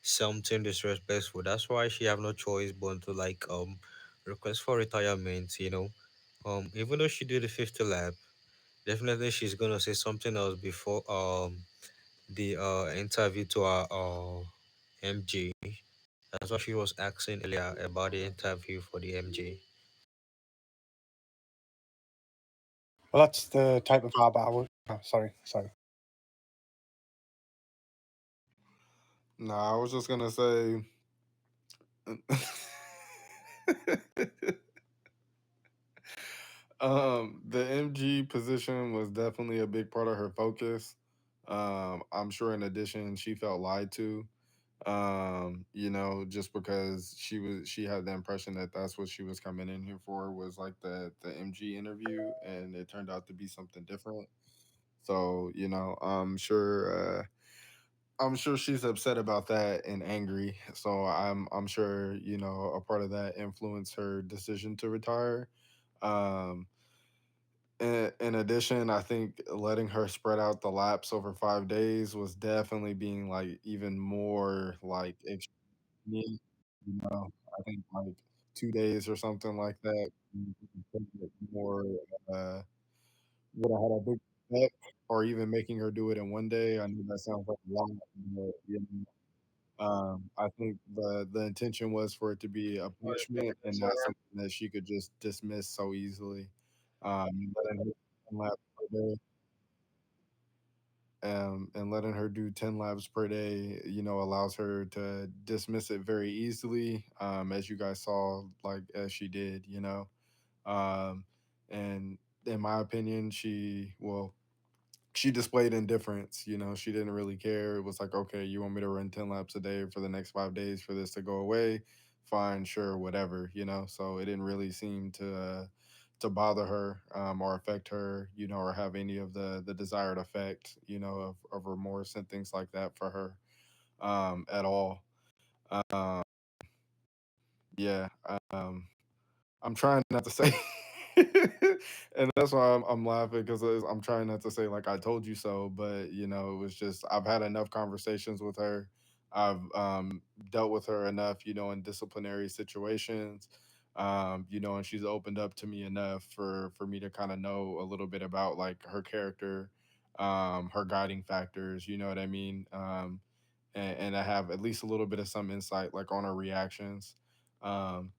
something disrespectful. That's why she have no choice but to like request for retirement. Even though she did the 50 lap, definitely she's gonna say something else before the interview to our MG. That's what she was asking earlier about the interview for the MG. Well, that's the type of vibe I would. Oh, sorry. Nah, I was just gonna say. The MG position was definitely a big part of her focus. I'm sure in addition she felt lied to. Just because she had the impression that that's what she was coming in here for was like the MG interview, and it turned out to be something different. So, I'm sure she's upset about that and angry. So I'm sure, a part of that influenced her decision to retire. Um in addition, I think letting her spread out the laps over 5 days was definitely being like even more like extreme. I think like 2 days or something like that. More uh, would have had a big effect, or even making her do it in one day. I know that sounds like a lot, but I think the intention was for it to be a punishment and not something that she could just dismiss so easily. Letting her 10 laps per day, and letting her do 10 laps per day, allows her to dismiss it very easily, as you guys saw, like as she did, um, and in my opinion, she displayed indifference. She didn't really care. It was like, okay, you want me to run 10 laps a day for the next 5 days for this to go away? Fine, sure, whatever. So it didn't really seem to bother her, or affect her, or have any of the desired effect, of remorse and things like that for her, at all. Um, yeah. I'm trying not to say, and that's why I'm laughing because I'm trying not to say like I told you so, but it was just I've had enough conversations with her. I've dealt with her enough, in disciplinary situations, and she's opened up to me enough for me to kind of know a little bit about like her character, her guiding factors. You know what I mean? And I have at least a little bit of some insight like on her reactions. Um,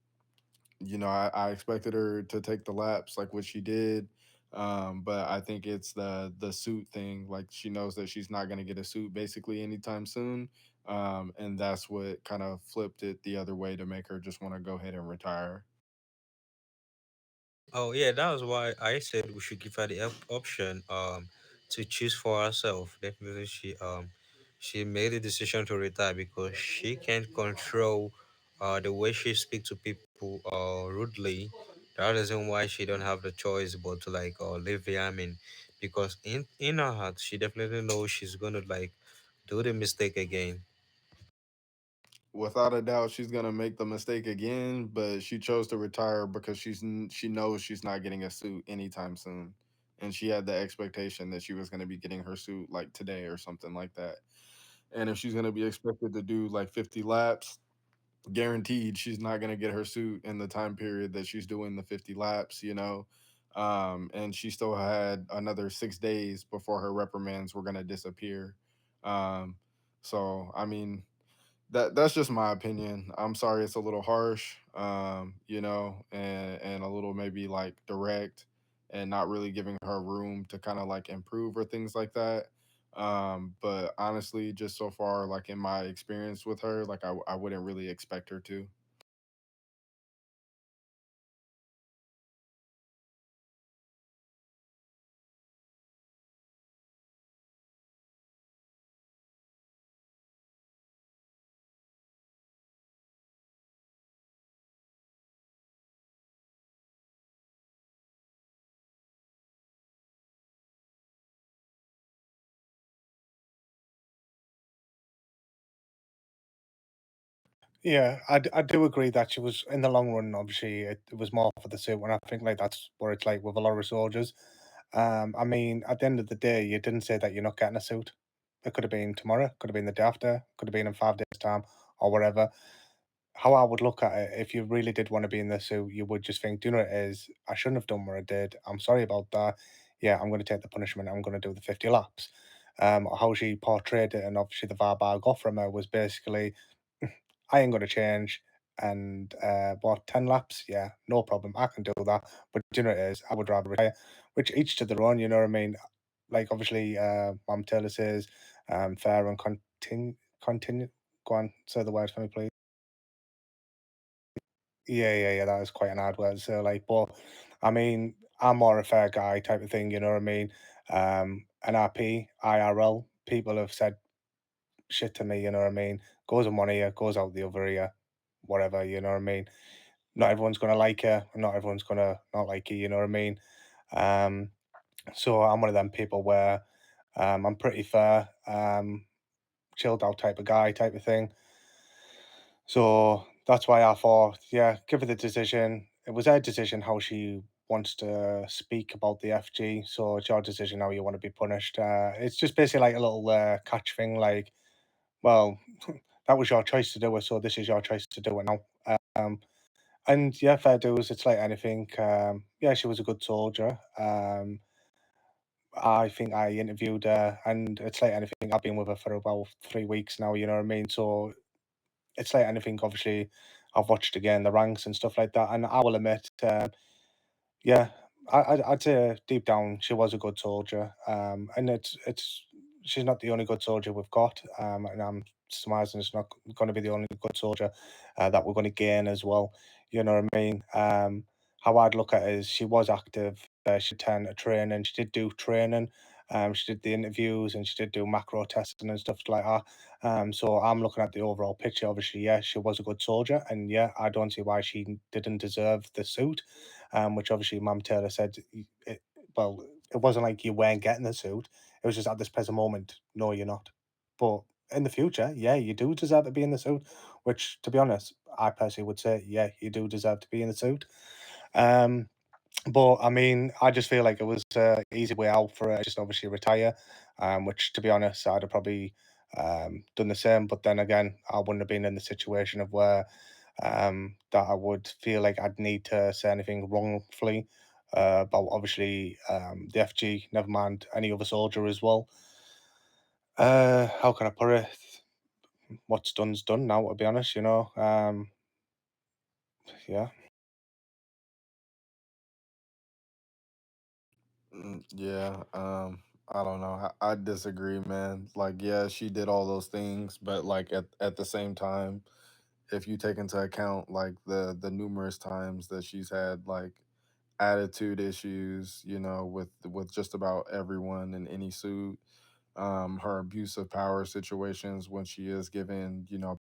I expected her to take the laps like what she did. But I think it's the suit thing. Like she knows that she's not gonna get a suit basically anytime soon. And that's what kind of flipped it the other way to make her just want to go ahead and retire. Oh yeah, that was why I said we should give her the option to choose for herself. Definitely, she made the decision to retire because she can't control the way she speaks to people rudely. That isn't why she don't have the choice but to like leave the army, because in her heart she definitely knows she's gonna like do the mistake again. Without a doubt, she's gonna make the mistake again, but she chose to retire because she knows she's not getting a suit anytime soon, and she had the expectation that she was going to be getting her suit like today or something like that. And if she's going to be expected to do like 50 laps, guaranteed she's not going to get her suit in the time period that she's doing the 50 laps, you know. And she still had another 6 days before her reprimands were going to disappear. um, so I mean, that's just my opinion. I'm sorry it's a little harsh, you know, and a little maybe like direct, and not really giving her room to kind of like improve or things like that. But honestly, just so far, like in my experience with her, like I wouldn't really expect her to. Yeah, I do agree that she was in the long run. Obviously, it was more for the suit, and I think like that's where it's like with a lot of soldiers. I mean, at the end of the day, you didn't say that you're not getting a suit. It could have been tomorrow, could have been the day after, could have been in 5 days' time, or whatever. How I would look at it, if you really did want to be in the suit, you would just think, do you know what it is? I shouldn't have done what I did. I'm sorry about that. Yeah, I'm going to take the punishment. I'm going to do the 50 laps. How she portrayed it, and obviously the vibe I got from her was basically, I ain't going to change. And what, 10 laps? Yeah, no problem. I can do that. But do you know what it is? I would rather retire, which each to their own, you know what I mean? Like, obviously, Mom Taylor says, fair and continue. Go on, say the word for me, please. Yeah, that was quite an hard word. So like, but I mean, I'm more a fair guy type of thing, you know what I mean? NRP, IRL, people have said shit to me, you know what I mean? Goes in one ear, goes out the other ear, whatever, you know what I mean? Not everyone's gonna like you, and not everyone's gonna not like you, you know what I mean? Um, so I'm one of them people where I'm pretty fair, chilled out type of guy type of thing. So that's why I thought, yeah, give her the decision. It was her decision how she wants to speak about the FG. So it's your decision how you want to be punished. It's just basically like a little catch thing, like, well, that was your choice to do it, so this is your choice to do it now. Um, and yeah, fair dues. It's like anything. Yeah, she was a good soldier. I think I interviewed her, and it's like anything. I've been with her for about 3 weeks now. You know what I mean? So it's like anything. Obviously, I've watched again the ranks and stuff like that, and I will admit, yeah, I'd say deep down she was a good soldier. And it's she's not the only good soldier we've got. And I'm surmising it's not going to be the only good soldier that we're going to gain as well. You know what I mean? How I'd look at it is she was active. She turned to training. She did do training. She did the interviews and she did do macro testing and stuff like that. So I'm looking at the overall picture. Obviously, yeah, she was a good soldier, and yeah, I don't see why she didn't deserve the suit. Which obviously Mam Taylor said, it, well, it wasn't like you weren't getting the suit. It was just at this present moment, no, you're not. But in the future, yeah, you do deserve to be in the suit. Which, to be honest, I personally would say, yeah, you do deserve to be in the suit. Um, but I mean, I just feel like it was an easy way out for her, just obviously retire. Which, to be honest, I'd have probably done the same. But then again, I wouldn't have been in the situation of where that I would feel like I'd need to say anything wrongfully about obviously the FG, never mind any other soldier as well. How can I put it? What's done's done now, to be honest, you know. Yeah. Yeah, I don't know. I disagree, man. Like, yeah, she did all those things, but like at the same time, if you take into account like the numerous times that she's had like attitude issues, you know, with just about everyone in any suit, her abuse of power situations when she is given, you know,